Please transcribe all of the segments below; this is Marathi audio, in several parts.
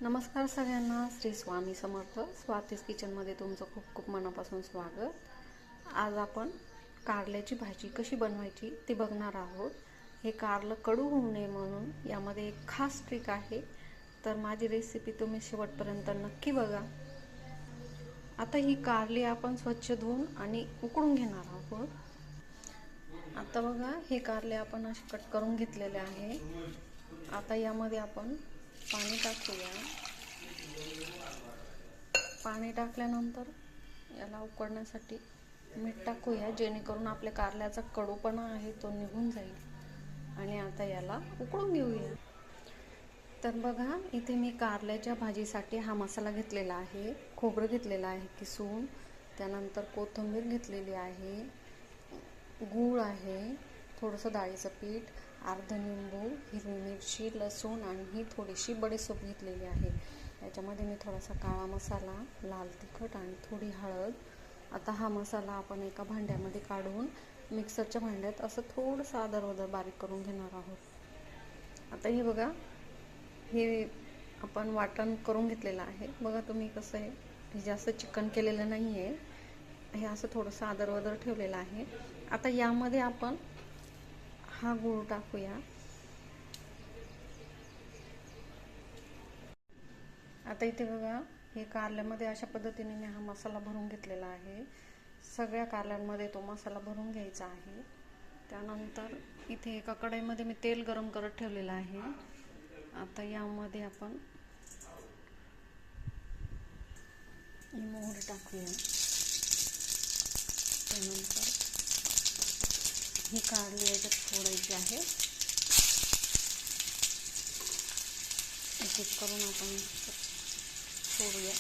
नमस्कार सगळ्यांना, श्री स्वामी समर्थ. स्वातीस किचनमध्ये तुमचं खूप खूप मनापासून स्वागत. आज आपण कारल्याची भाजी कशी बनवायची ते बघणार आहोत. हे कारलं कडू होऊ नये म्हणून यामध्ये एक खास ट्रिक आहे, तर माझी रेसिपी तुम्ही शेवटपर्यंत नक्की बघा. आता ही कारली आपण स्वच्छ धुवून आणि उकळून घेणार आहोत. आता बघा, हे कारले आपण असे कट करून घेतलेले आहे. आता यामध्ये आपण पाणी टाकूया. पाणी टाकल्यानंतर याला उकळण्यासाठी मीठ टाकूया, जेणेकरून आपल्या कारल्याचा कडूपणा आहे तो निघून जाईल. आणि आता याला उकळून घेऊया. तर बघा, इथे मी कारल्याच्या भाजीसाठी हा मसाला घेतलेला आहे. खोबरं घेतलेलं आहे किसून, त्यानंतर कोथिंबीर घेतलेली आहे, गूळ आहे, थोडंसं डाळीचं पीठ, अर्धा लिंबू, हिरवी मिरची, लसूण आणि ही थोडीशी बडीशेप घेतलेली आहे. याच्यामध्ये मी थोडासा काळा मसाला, लाल तिखट आणि थोडी हळद. आता हा मसाला आपण एका भांड्यामध्ये काढून मिक्सरच्या भांड्यात असं थोडंसं आदरवदर बारीक करून घेणार आहोत. आता हे बघा, हे आपण वाटण करून घेतलेलं आहे. बघा तुम्ही कसं आहे, हे जास्त चिकन केलेलं नाही आहे, हे असं थोडंसं आदरवदर ठेवलेलं आहे. आता यामध्ये आपण हा गूळ टाकूया. आता इथे बघा, हे कारल्यामध्ये अशा पद्धतीने मी हा मसाला भरून घेतलेला आहे. सगळ्या कारल्यांमध्ये तो मसाला भरून घ्यायचा आहे. त्यानंतर इथे एका कढईमध्ये मी तेल गरम करत ठेवलेलं आहे. आता यामध्ये आपण मोहरी टाकूया. त्यानंतर ही कारली याच्यात फोडायची आहे. एक एक करून आपण फोडूया.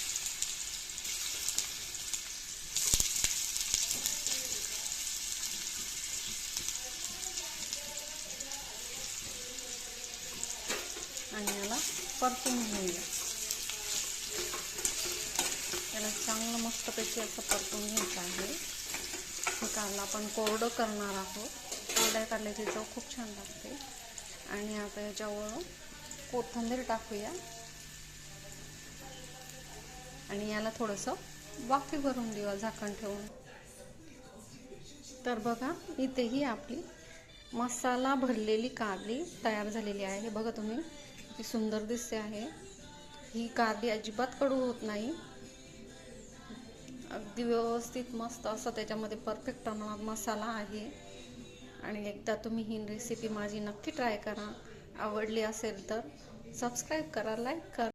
आणि याला परतून घेऊया. याला चांगलं मस्तपैकी असं परतून घ्यायचं आहे. हे कारलं आपण कोरडं करणार आहोत. कोरड्या कारल्याची चव खूप छान लागते. आणि आता याच्यावर कोथिंबीर टाकूया आणि याला थोडंसं वाफी भरून देऊया झाकण ठेवून. तर बघा, इथेही आपली मसाला भरलेली कारली तयार झालेली आहे. बघा तुम्ही किती सुंदर दिसते आहे. ही कारली अजिबात कडू होत नाही. अगदी व्यवस्थित मस्त असं त्याच्यामध्ये परफेक्ट प्रमाणात मसाला आहे. आणि एकदा तुम्ही ही रेसिपी माझी नक्की ट्राय करा. आवडली असेल तर सबस्क्राईब करा, लाईक करा.